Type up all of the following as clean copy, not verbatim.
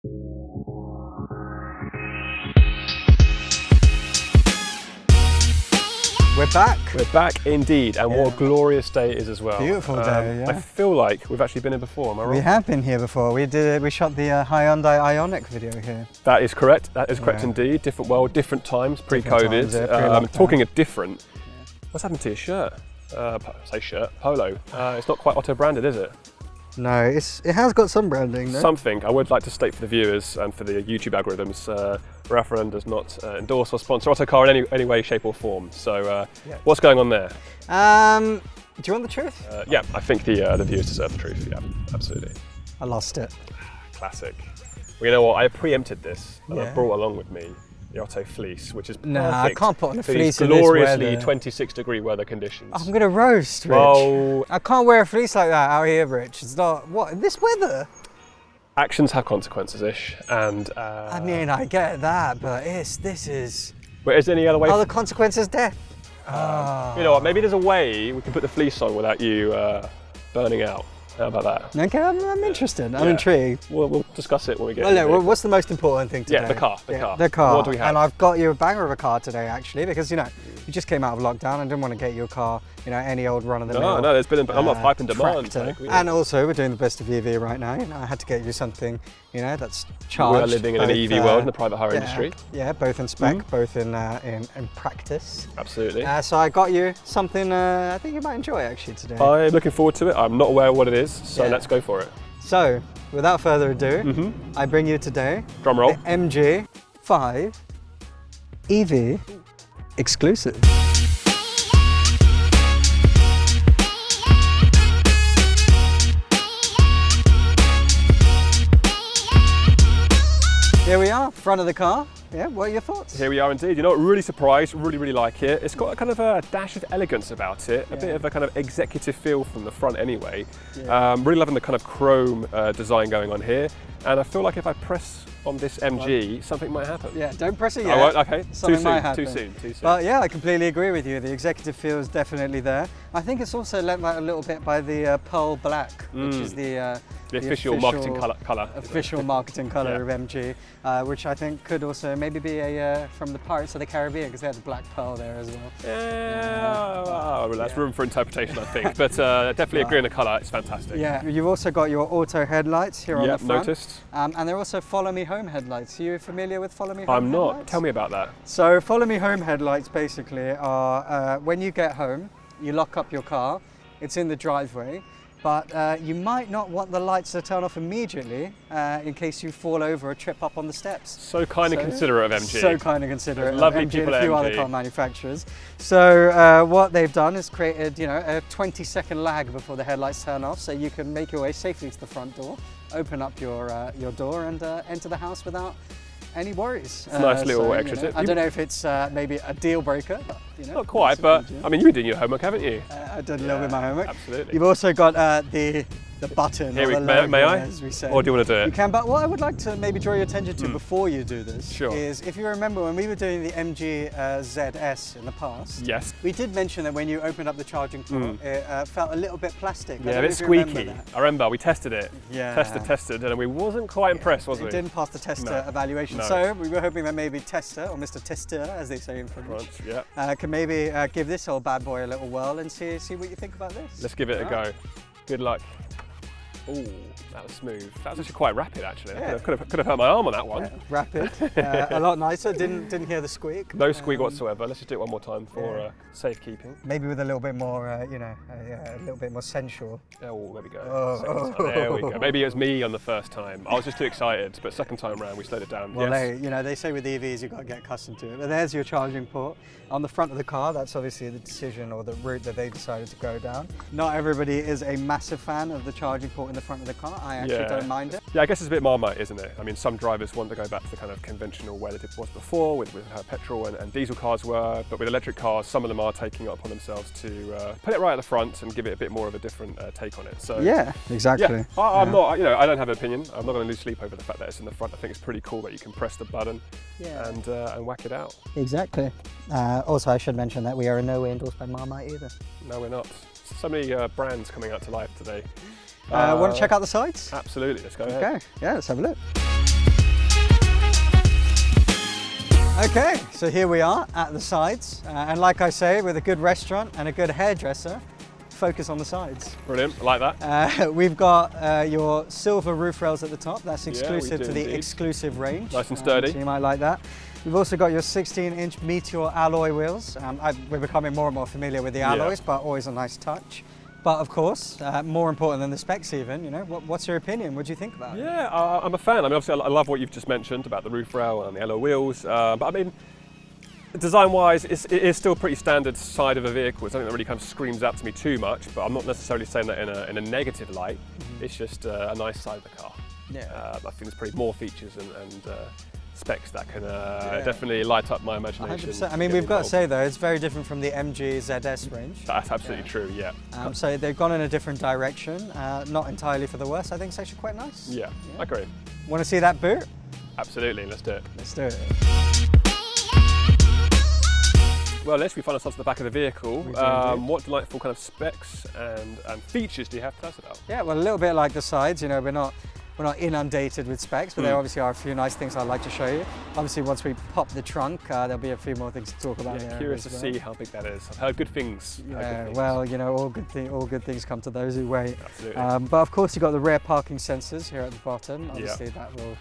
We're back. We're back indeed, and what a glorious day it is as well. Beautiful day, yeah. I feel like we've actually been here before, am I right? We have been here before. We shot the Hyundai Ioniq video here. That is correct. That is correct indeed. Different world, different times, pre-COVID. Talking of different, what's happened to your shirt? Polo. It's not quite Otto branded, is it? No, it has got some branding, though. Something. I would like to state for the viewers and for the YouTube algorithms, Raffarin does not endorse or sponsor Ottocar in any way, shape or form. So what's going on there? Do you want the truth? Yeah, I think the viewers deserve the truth, yeah, absolutely. I lost it. Classic. Well, you know what, I preempted this and I brought along with me the Otto fleece, which is perfect. No, I can't put on a fleece in gloriously 26-degree weather conditions. I'm going to roast, Rich. Well, I can't wear a fleece like that out here, Rich. It's not, what, in this weather? Actions have consequences, Ish, and... I mean, I get that, but this is... But is there any other way? Are the consequences death? You know what, maybe there's a way we can put the fleece on without you burning out. How about that? Okay, I'm interested. I'm intrigued. We'll discuss it when we get there. Well, what's the most important thing today? Yeah, the car. The car. What do we have? And I've got you a banger of a car today, actually, because, you know, you just came out of lockdown. I didn't want to get you a car, you know, any old run-of-the-mill. No, there's been a lot of hype and demand. And also, we're doing the best of EV right now. You know, I had to get you something, you know, that's charged. We are living in an EV world in the private hire industry. Yeah, both in spec, both in practice. Absolutely. So I got you something I think you might enjoy, actually, today. I'm looking forward to it. I'm not aware of what it is, so let's go for it. So, without further ado, I bring you today drum roll. The MG5 EV Exclusive. Here we are, front of the car. Yeah, what are your thoughts? Here we are indeed. You know what, really surprised, really like it. It's got a kind of a dash of elegance about it, a bit of a kind of executive feel from the front anyway. Really loving the kind of chrome design going on here. And I feel like if I press on this MG, something might happen. Yeah, don't press it yet. Oh, okay, something might happen. Too soon. But yeah, I completely agree with you. The executive feel is definitely there. I think it's also lent out a little bit by the pearl black, which is the official marketing colour. Official marketing colour of MG, which I think could also maybe be from the Pirates of the Caribbean, because they had the black pearl there as well. Well, that's room for interpretation, I think. But definitely agree on the colour, it's fantastic. Yeah, you've also got your auto headlights here on the front. Noticed. And they're also Follow Me Home headlights. Are you familiar with Follow Me Home I'm not. headlights? Tell me about that. So Follow Me Home headlights basically are when you get home, you lock up your car, it's in the driveway, but you might not want the lights to turn off immediately in case you fall over or trip up on the steps. So kind and considerate of MG. So kind and considerate lovely of MG people and a few at other MG. car manufacturers. So what they've done is created, you know, a 20-second lag before the headlights turn off, so you can make your way safely to the front door, open up your door and enter the house without any worries. It's a nice little extra tip. I don't know if it's maybe a deal breaker, but, you know. Not quite, but I mean, you've been doing your homework, haven't you? I did a little bit of my homework. Absolutely. You've also got the button. Here may I? as we say. Or do you want to do it? You can, but what I would like to maybe draw your attention to before you do this is, if you remember when we were doing the MG ZS in the past, we did mention that when you opened up the charging port, it felt a little bit plastic. Yeah, a bit squeaky. I remember we tested it. Tested, and we wasn't quite impressed, was we? It didn't pass the tester evaluation. No. So we were hoping that maybe Tester, or Mr. Tester, as they say in French, can maybe give this old bad boy a little whirl and see what you think about this. Let's give it a go. Good luck. Ooh, that was smooth. That was actually quite rapid, actually. Could have hurt my arm on that one. Rapid, a lot nicer. Didn't hear the squeak. No squeak whatsoever. Let's just do it one more time for safekeeping. Maybe with a little bit more, you know, a little bit more sensual. Oh, there we go. There we go. Maybe it was me on the first time. I was just too excited, but second time round we slowed it down. Well, they say with EVs you've got to get accustomed to it. But there's your charging port on the front of the car. That's obviously the decision or the route that they decided to go down. Not everybody is a massive fan of the charging port in the front of the car. I actually don't mind it. Yeah, I guess it's a bit Marmite, isn't it? I mean, some drivers want to go back to the kind of conventional way that it was before with how petrol and diesel cars were, but with electric cars, some of them are taking it upon themselves to put it right at the front and give it a bit more of a different take on it. So yeah, exactly. Yeah, I'm not, you know, I don't have an opinion. I'm not going to lose sleep over the fact that it's in the front. I think it's pretty cool that you can press the button and whack it out. Exactly. Also, I should mention that we are in no way endorsed by Marmite either. No, we're not. So many brands coming out to life today. Want to check out the sites? Absolutely, let's go ahead. Okay, yeah, let's have a look. Okay, so here we are at the sides, and like I say, with a good restaurant and a good hairdresser, focus on the sides. Brilliant, I like that. We've got your silver roof rails at the top. That's exclusive to the indeed. Exclusive range. Nice and sturdy. So you might like that. We've also got your 16-inch Meteor alloy wheels. We're becoming more and more familiar with the alloys, but always a nice touch. But of course, more important than the specs even, you know, what's your opinion? What do you think about it? Yeah, I'm a fan. I mean, obviously I love what you've just mentioned about the roof rail and the alloy wheels, but I mean, design-wise, it is still pretty standard side of a vehicle. It's something that really kind of screams out to me too much, but I'm not necessarily saying that in a negative light. It's just a nice side of the car. Yeah. I think there's probably more features and specs that can definitely light up my imagination. 100%. I mean, we've got to say though, it's very different from the MG ZS range. That's absolutely true, yeah. So they've gone in a different direction, not entirely for the worse. I think it's actually quite nice. Yeah, I agree. Want to see that boot? Absolutely, let's do it. Let's do it. Well, let's find ourselves at the back of the vehicle. What delightful kind of specs and features do you have to tell us about? Yeah, well, a little bit like the sides, you know, we're not inundated with specs, but there obviously are a few nice things I'd like to show you. Obviously, once we pop the trunk, there'll be a few more things to talk about. Yeah, curious to see how big that is. I've heard good things. Yeah, well, you know, all good things come to those who wait. Absolutely. But of course, you've got the rear parking sensors here at the bottom. Obviously, that will.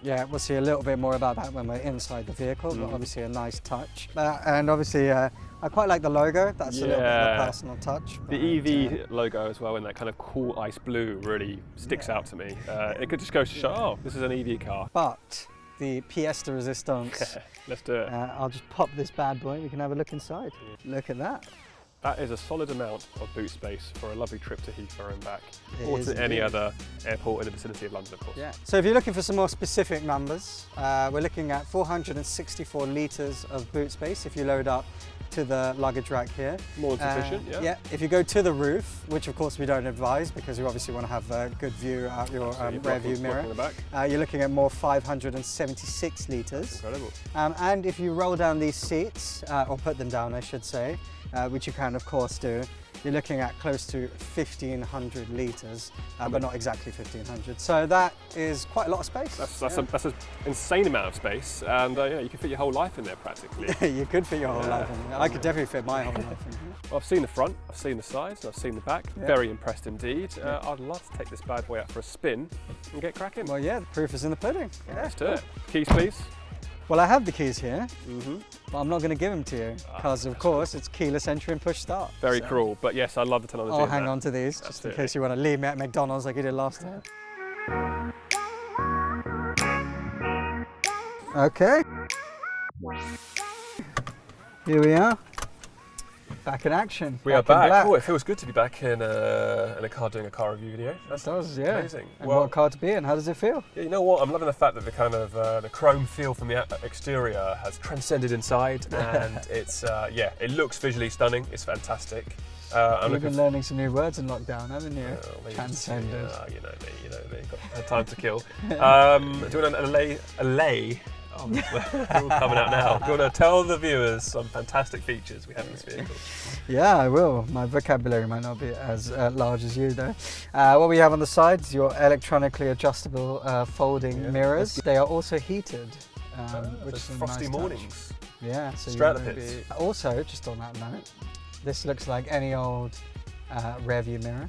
Yeah, we'll see a little bit more about that when we're inside the vehicle, but obviously a nice touch. And obviously, I quite like the logo. That's a little bit of a personal touch. The Eevee logo as well, in that kind of cool ice blue, really sticks out to me. It could just go to show, oh, this is an Eevee car. But the pièce de résistance. Let's do it. I'll just pop this bad boy. We can have a look inside. Look at that. That is a solid amount of boot space for a lovely trip to Heathrow and back, or to any other airport in the vicinity of London, of course. Yeah. So if you're looking for some more specific numbers, we're looking at 464 litres of boot space if you load up to the luggage rack here. More than sufficient, yeah. Yeah. If you go to the roof, which of course we don't advise because you obviously want to have a good view out your rear view mirror, you're looking at more 576 litres. Incredible. And if you roll down these seats, or put them down I should say, which you can of course do, you're looking at close to 1,500 litres, but not exactly 1,500. So that is quite a lot of space. That's an insane amount of space, and you can fit your whole life in there practically. You could fit your whole life in there. I could definitely fit my whole life in here. Well, I've seen the front, I've seen the sides, and I've seen the back. Yeah. Very impressed indeed. I'd love to take this bad boy out for a spin and get cracking. Well, yeah, the proof is in the pudding. Yeah, let's do it. Keys, please. Well, I have the keys here, but I'm not going to give them to you because, of course, it's keyless entry and push start. Very cruel, but yes, I love the technology. I'll hang on to these just in case you want to leave me at McDonald's like you did last time. Okay. Here we are. Back in action. We are back. Oh, it feels good to be back in a car doing a car review video. That does, yeah. Amazing. And what car to be in? How does it feel? Yeah, you know what? I'm loving the fact that the kind of the chrome feel from the exterior has transcended inside, and it's it looks visually stunning. It's fantastic. You've been learning some new words in lockdown, haven't you? Transcended. You know me. Got time to kill. Do you want a lay? Oh, they're all coming out now. Do you want to tell the viewers some fantastic features we have in this vehicle? Yeah, I will. My vocabulary might not be as large as you though. What we have on the sides, your electronically adjustable folding mirrors. They are also heated. Which is frosty nice mornings. Touch. Yeah, so straight out the pits. Also, just on that note, this looks like any old rear view mirror.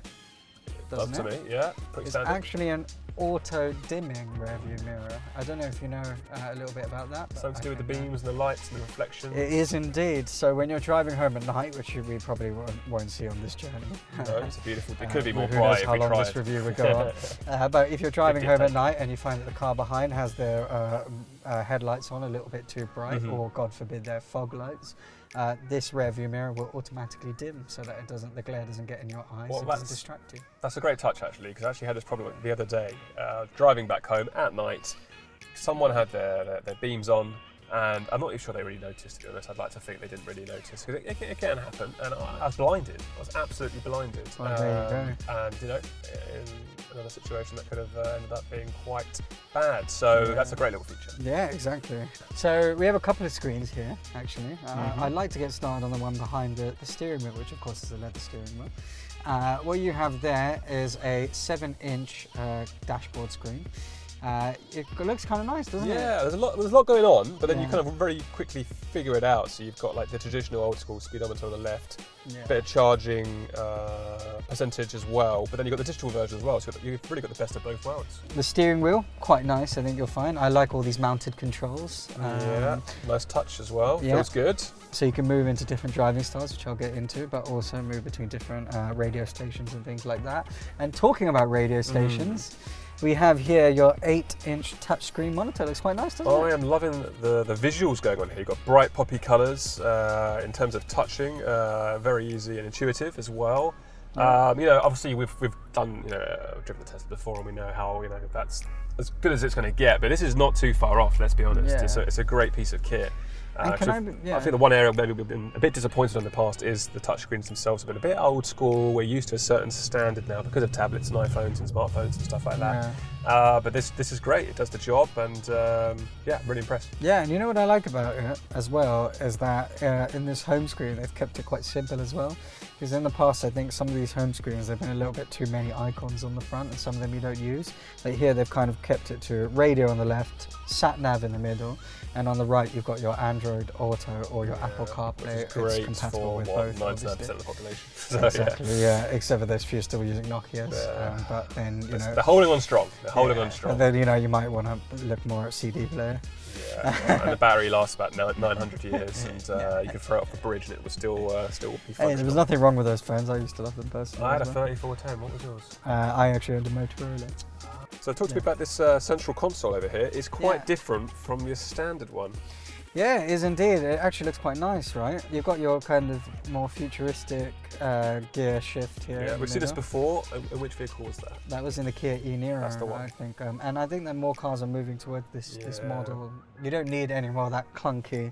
Doesn't Up to me, yeah. Pretty standard. It's actually an auto-dimming rear view mirror. I don't know if you know a little bit about that. Something to do with the beams and the lights and the reflection. It is indeed. So when you're driving home at night, which we probably won't see on this journey. No, it's a beautiful. It could be more who bright knows if how we long tried. this review would go on. But if you're driving home at night and you find that the car behind has their headlights on a little bit too bright, or God forbid their fog lights, this rear view mirror will automatically dim so that the glare doesn't get in your eyes, it doesn't distract you. That's a great touch actually, because I actually had this problem the other day, driving back home at night. Someone had their beams on, and I'm not even sure they really noticed, to be honest. I'd like to think they didn't really notice, because it can happen, and I was blinded. I was absolutely blinded. Oh, there you go. And in another situation that could have ended up being quite bad. So that's a great little feature. Yeah, exactly. So we have a couple of screens here, actually. I'd like to get started on the one behind the steering wheel, which of course is a leather steering wheel. What you have there is a 7-inch dashboard screen. it looks kind of nice, doesn't it? Yeah, there's a lot going on, but then you kind of very quickly figure it out. So you've got like the traditional old school speedometer on the left, bit of charging percentage as well, but then you've got the digital version as well, so you've really got the best of both worlds. The steering wheel, quite nice, I think you'll find. I like all these mounted controls. Yeah, nice touch as well, feels good. So you can move into different driving styles, which I'll get into, but also move between different radio stations and things like that. And talking about radio stations, we have here your 8-inch touchscreen monitor. It looks quite nice, doesn't it? I am loving the visuals going on here. You've got bright poppy colours in terms of touching, very easy and intuitive as well. Obviously we've done, driven the Tesla before, and we know how, that's as good as it's going to get, but this is not too far off, let's be honest. Yeah. It's a great piece of kit. I think the one area maybe we've been a bit disappointed in the past is the touchscreens themselves have been a bit old school. We're used to a certain standard now because of tablets and iPhones and smartphones and stuff like that. But this is great. It does the job, and I'm really impressed. Yeah, and you know what I like about it as well is that in this home screen they've kept it quite simple as well. Because in the past I think some of these home screens there've been a little bit too many icons on the front, and some of them you don't use. Like here they've kind of kept it to radio on the left, sat nav in the middle, and on the right you've got your Android Auto or your Apple CarPlay. Which is great. It's compatible for with what, both. 99% of the population. So, exactly, except for those few still using Nokias. But then they're holding on strong. They're holding on strong. And then you might want to look more at CD player. Yeah, and the battery lasts about 900 years, and you can throw it off a bridge and it will still be functional. Hey, there was nothing wrong with those phones. I used to love them personally. I had a 3410. What was yours? I actually owned a Motorola. So talk to me about this central console over here. It's quite different from your standard one. Yeah, it is indeed. It actually looks quite nice, right? You've got your kind of more futuristic gear shift here. Yeah, we've seen this before. In which vehicle was that? That was in the Kia e-Niro, That's the one. I think. And I think that more cars are moving toward this model. You don't need any more of that clunky,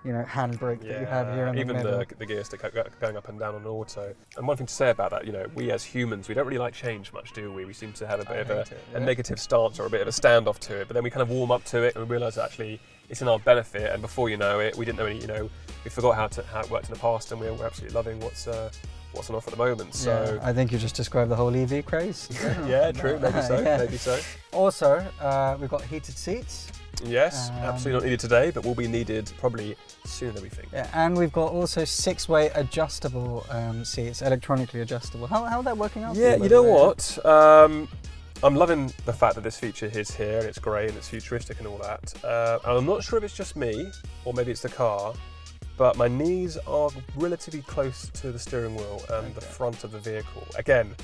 handbrake that you have here in the middle. Even the gear stick going up and down on auto. And one thing to say about that, we as humans, we don't really like change much, do we? We seem to have a bit of a negative stance or a bit of a standoff to it, but then we kind of warm up to it and we realise that actually it's in our benefit, and before you know it, we didn't know any, we forgot how it worked in the past, and we're absolutely loving what's on offer at the moment. So I think you just described the whole EV craze. Yeah, true, maybe so, maybe so. Also, we've got heated seats. Yes, absolutely not needed today, but will be needed probably sooner than we think. Yeah, and we've got also 6-way adjustable seats, electronically adjustable. How's that working out? Yeah, you know what? I'm loving the fact that this feature is here, and it's great, and it's futuristic and all that. And I'm not sure if it's just me, or maybe it's the car, but my knees are relatively close to the steering wheel and the front of the vehicle. Again,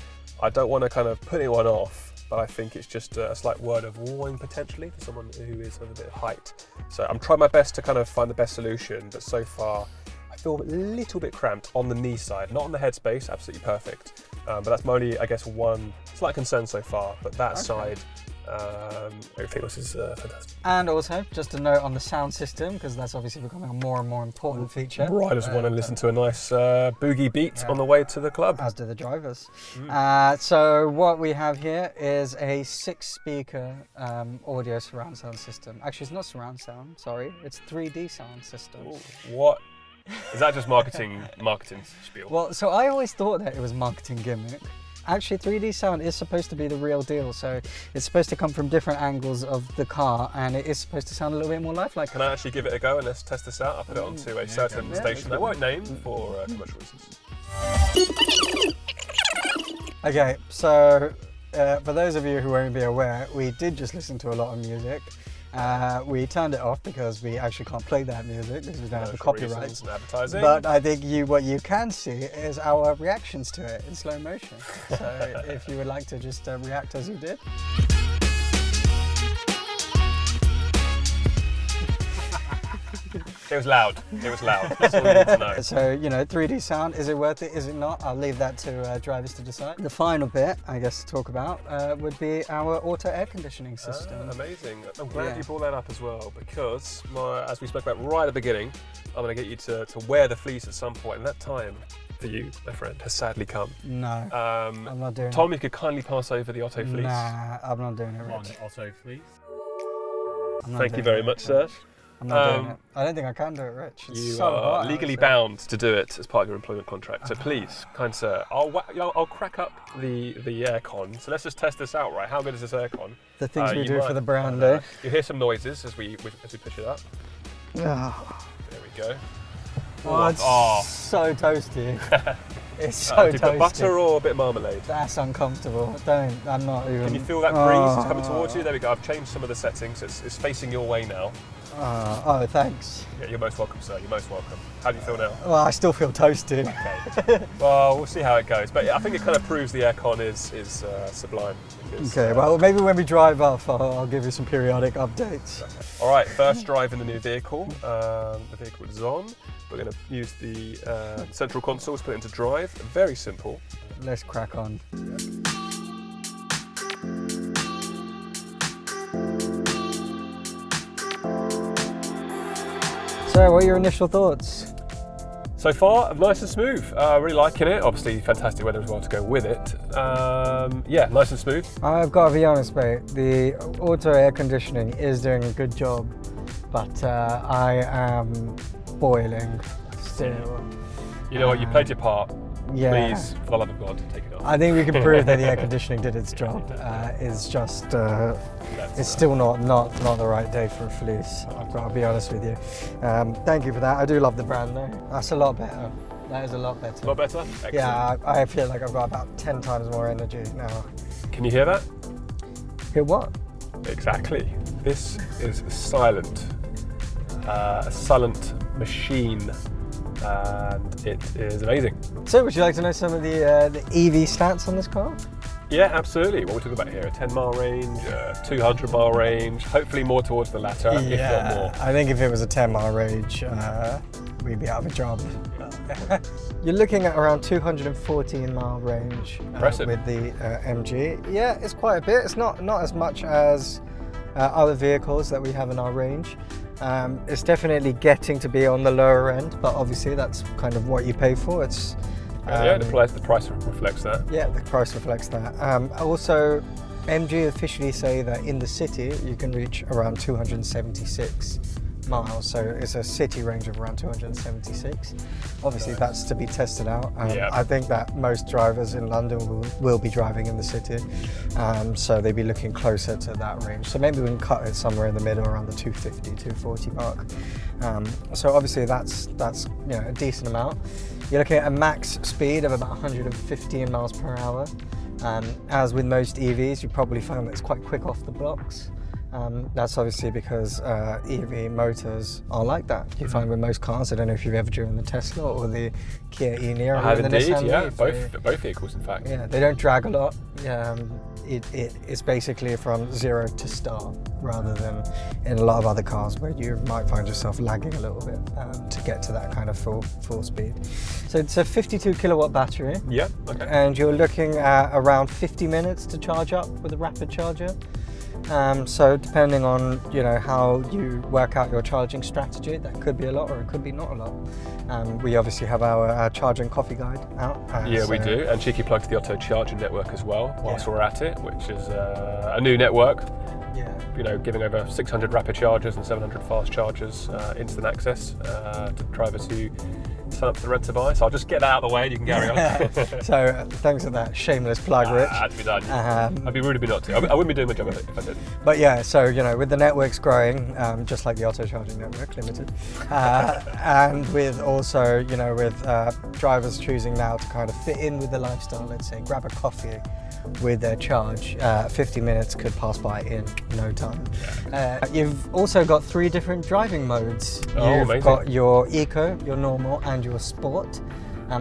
I don't want to kind of put anyone off, but I think it's just a slight word of warning potentially for someone who is of a bit of height. So I'm trying my best to kind of find the best solution, but so far I feel a little bit cramped on the knee side, not on the headspace, absolutely perfect. But that's my only, I guess, one slight concern so far, but that side, everything else is fantastic. And also, just a note on the sound system, because that's obviously becoming a more and more important feature. Riders want to listen to a nice boogie beat on the way to the club. As do the drivers. So what we have here is a 6-speaker audio surround sound system. Actually, it's not surround sound, sorry. It's 3D sound system. Ooh, what? Is that just marketing spiel? Well, so I always thought that it was marketing gimmick. Actually, 3D sound is supposed to be the real deal. So it's supposed to come from different angles of the car, and it is supposed to sound a little bit more lifelike. Can I actually give it a go and let's test this out? I'll put it onto a certain station I won't name for commercial reasons. Okay, so for those of you who won't be aware, we did just listen to a lot of music. We turned it off because we actually can't play that music because we don't have the copyrights. And advertising. But I think what you can see is our reactions to it in slow motion. So if you would like to just react as you did. It was loud. It was loud. That's all you need to know. So, 3D sound, is it worth it? Is it not? I'll leave that to drivers to decide. The final bit, I guess, to talk about would be our auto air conditioning system. Amazing. I'm glad you brought that up as well, because as we spoke about right at the beginning, I'm going to get you to wear the fleece at some point, and that time for you, my friend, has sadly come. No, I'm not doing it. Tom, you could kindly pass over the Otto fleece. Nah, I'm not doing it, Rich. Otto fleece. Thank you very much, sir. I'm not doing it. I don't think I can do it, Rich. It's You so are hot legally outside. bound to do it as part of your employment contract. So please, kind sir, I'll crack up the aircon. So let's just test this out, right? How good is this aircon? The things we You do might- for the brand, eh? You hear some noises as we push it up. Oh, There we go. it's so toasty. It's so Do you put toasty. butter or a bit of marmalade? That's uncomfortable. I'm not even. Can you feel that breeze? It's coming towards you. There we go. I've changed some of the settings. It's facing your way now. Oh, thanks. Yeah, you're most welcome, sir. You're most welcome. How do you feel now? Well, I still feel toasty. Okay. Well, we'll see how it goes. But yeah, I think it kind of proves the aircon is sublime. Because, Okay, well, maybe when we drive off, I'll give you some periodic updates. All right, first drive in the new vehicle. The vehicle is on. We're going to use the central console to put it into drive. Very simple. Let's crack on. So, what are your initial thoughts? So far, nice and smooth. Really liking it. Obviously, fantastic weather as well to go with it. Yeah, nice and smooth. I've got to be honest, mate. The auto air conditioning is doing a good job, but I am boiling still. You know what? You played your part. Yeah. Please, for the love of God, take it off. I think we can prove that the air conditioning did its job. It's just, it's still not the right day for a fleece. I've got to be honest with you. Thank you for that. I do love the brand though. That's a lot better. That is a lot better. A lot better? Excellent. Yeah, I feel like I've got about 10 times more energy now. Can you hear that? Hear what? Exactly. This is silent. A silent machine. And it is amazing. So, would you like to know some of the EV stats on this car? Yeah, absolutely. What we're talking about here, a 10-mile range, 200-mile range, hopefully more towards the latter, if not more. I think if it was a 10-mile range, we'd be out of a job. You're looking at around 214-mile range with the MG. Yeah, it's quite a bit. It's not as much as other vehicles that we have in our range. It's definitely getting to be on the lower end, but obviously that's kind of what you pay for. It's yeah, the price reflects that. Yeah, the price reflects that. Also, MG officially say that in the city you can reach around 276 miles, so it's a city range of around 276. Obviously that's to be tested out. I think that most drivers in London will be driving in the city, so they'd be looking closer to that range. So maybe we can cut it somewhere in the middle around the 250, 240 mark. So obviously that's a decent amount. You're looking at a max speed of about 115 miles per hour. As with most EVs, you probably find that it's quite quick off the blocks. That's obviously because EV motors are like that. You find with most cars. I don't know if you've ever driven the Tesla or the Kia e-Niro. I have the indeed, Nissan yeah, Leaf. both vehicles in fact. Yeah, they don't drag a lot. It's basically from zero to start, rather than in a lot of other cars where you might find yourself lagging a little bit to get to that kind of full speed. So it's a 52 kilowatt battery. Yeah, okay. And you're looking at around 50 minutes to charge up with a rapid charger. So depending on how you work out your charging strategy, that could be a lot or it could be not a lot. We obviously have our charging coffee guide out. We do, and cheeky plug to the Otto charging network as well whilst we're at it, which is a new network. Yeah. Giving over 600 rapid chargers and 700 fast chargers, instant access to drivers who sign up for the rent to buy. So I'll just get that out of the way and you can carry on. So thanks for that shameless plug, Rich. Had to be done. I'd be rude of me not to. I wouldn't be doing my job if I did. But yeah, so with the networks growing, just like the Otto Charging Network Limited, and with also with drivers choosing now to kind of fit in with the lifestyle, let's say grab a coffee with their charge, 50 minutes could pass by in no time. You've also got 3 different driving modes. You've amazing. got your eco, your normal, and your sport.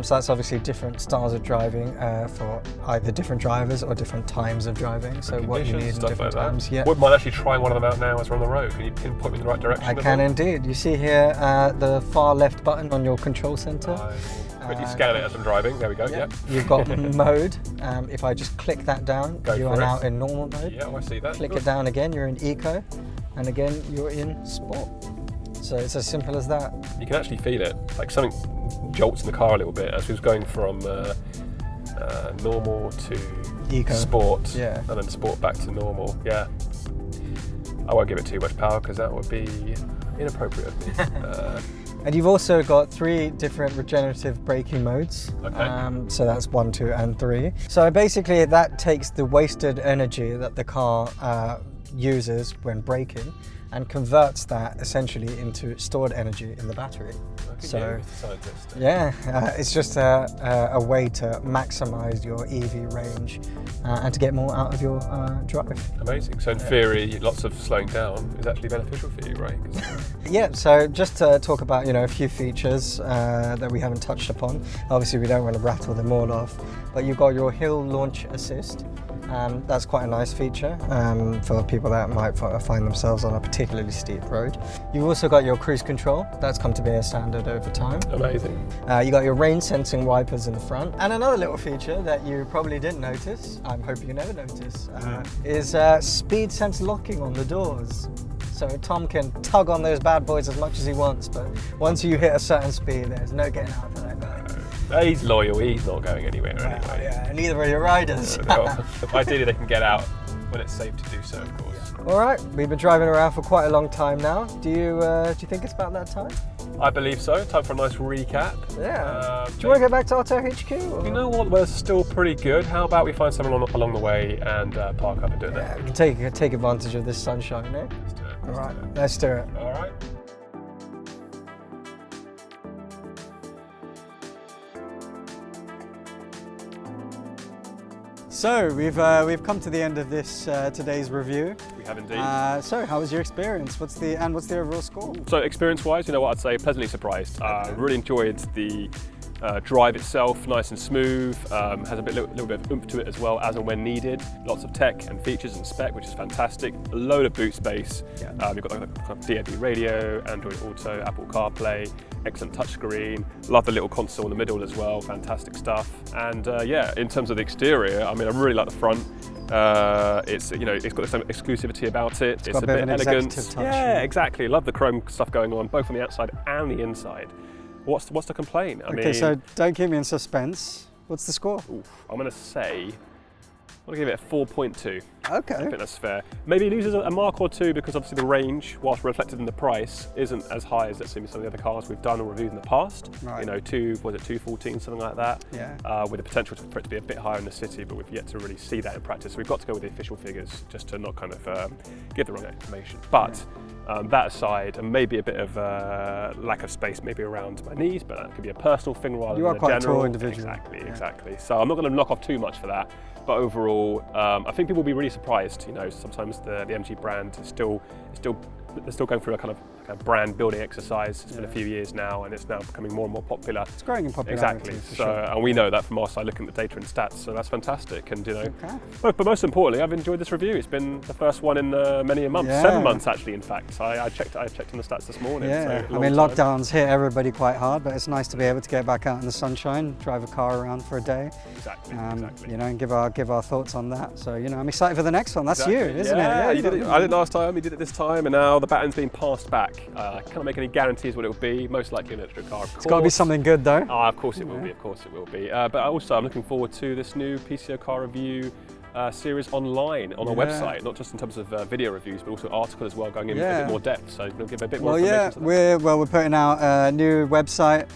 So that's obviously different styles of driving for either different drivers or different times of driving. So what you need in different times. Yeah. Wouldn't mind actually trying one of them out now as we're on the road. Can you pinpoint me in the right direction? I can indeed. You see here the far left button on your control center. Quickly scan it as I'm driving. There we go. Yep. You've got mode. If I just click that down, you are now in normal mode. Yeah, I see that. Click it down again, you're in eco, and again you're in sport. So it's as simple as that. You can actually feel it. Like something jolts in the car a little bit as we was going from normal to eco. Sport, yeah, and then sport back to normal. Yeah. I won't give it too much power because that would be inappropriate of me. And you've also got 3 different regenerative braking modes. Okay. So that's 1, 2, and 3. So basically that takes the wasted energy that the car uses when braking and converts that essentially into stored energy in the battery. So, scientist. Yeah, it's just a way to maximize your EV range and to get more out of your drive. Amazing. So in theory, lots of slowing down is actually beneficial for you, right? Yeah, so just to talk about, a few features that we haven't touched upon. Obviously we don't want to rattle them all off, but you've got your hill launch assist. That's quite a nice feature for people that might find themselves on a particularly steep road. You've also got your cruise control. That's come to be a standard over time. Amazing. You got your rain sensing wipers in the front. And another little feature that you probably didn't notice, I'm hoping you never notice, is speed sense locking on the doors. So Tom can tug on those bad boys as much as he wants, but once you hit a certain speed, there's no getting out of that guy. He's loyal, he's not going anywhere anyway. Yeah, and neither are your riders. Ideally they can get out when it's safe to do so, of course. All right, we've been driving around for quite a long time now. Do you think it's about that time? I believe so. Time for a nice recap. Yeah. Do you want to go back to Otto HQ? Or? You know what? We're still pretty good. How about we find someone along the way and park up and do it there? We can take advantage of this sunshine, eh? Let's do it. All right, let's do it. All right. So we've come to the end of this today's review. We have indeed. So how was your experience? What's the overall score? So experience-wise, you know what I'd say, pleasantly surprised. Really enjoyed the drive itself, nice and smooth. Has a little bit of oomph to it as well, as and when needed. Lots of tech and features and spec, which is fantastic. A load of boot space. Yeah. You've got the DAB radio, Android Auto, Apple CarPlay, excellent touchscreen. Love the little console in the middle as well. Fantastic stuff. And yeah, in terms of the exterior, I mean, I really like the front. It's got some exclusivity about it. It's a bit elegant. Touch, yeah, exactly. Love the chrome stuff going on, both on the outside and the inside. What's to complain? I mean, so don't keep me in suspense. What's the score? I'm going to give it a 4.2. Okay. I think that's fair. Maybe it loses a mark or two because obviously the range, whilst reflected in the price, isn't as high as let's say some of the other cars we've done or reviewed in the past. Right. You know, 214, something like that. Yeah. With the potential for it to be a bit higher in the city, but we've yet to really see that in practice. So we've got to go with the official figures just to not kind of give the wrong information. But that aside, and maybe a bit of lack of space maybe around my knees, but that could be a personal thing rather than a general. You are quite a tall individual. Exactly. So I'm not going to knock off too much for that. But overall, I think people will be really surprised. You know, sometimes the MG brand is still going through a kind of brand building exercise. It's been a few years now, and it's now becoming more and more popular. It's growing in popularity. Exactly. So, and we know that from our side, looking at the data and stats. So that's fantastic. And but most importantly, I've enjoyed this review. It's been the first one in many a month, 7 months actually. In fact, I checked on the stats this morning. Yeah. So I mean, lockdowns hit everybody quite hard, but it's nice to be able to get back out in the sunshine, drive a car around for a day. Exactly. You know, and give our thoughts on that. So you know, I'm excited for the next one. That's you, isn't it? Yeah, you did it. I did it last time. You did it this time, and now the baton's being passed back. I can't make any guarantees what it will be. Most likely an electric car, of course. It's got to be something good, though. Oh, of course it will be. Of course it will be. But also, I'm looking forward to this new PCO car review series online on our website. Not just in terms of video reviews, but also article as well, going in a bit more depth. So we'll give a bit more information. To that. We're putting out a new website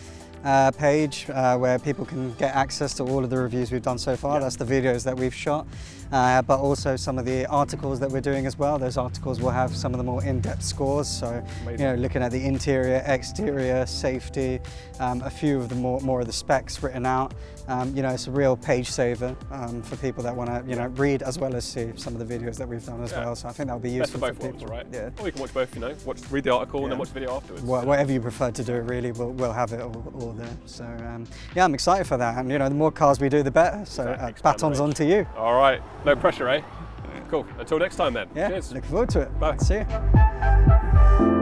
page where people can get access to all of the reviews we've done so far. That's the videos that we've shot, but also some of the articles that we're doing as well. Those articles will have some of the more in-depth scores. So, you know, looking at the interior, exterior, safety, a few of the more of the specs written out. You know, it's a real page saver for people that want to, read as well as see some of the videos that we've done as well. So I think that'll be useful for both people. Worlds, right? Yeah. Or you can watch both. You know, read the article and then watch the video afterwards. Whatever you prefer to do, really, we'll have it all there. So yeah, I'm excited for that. And you know, the more cars we do, the better. So baton's on to you. All right, no pressure, eh? Cool. Until next time then. Yeah. Cheers. Looking forward to it. Bye. See you.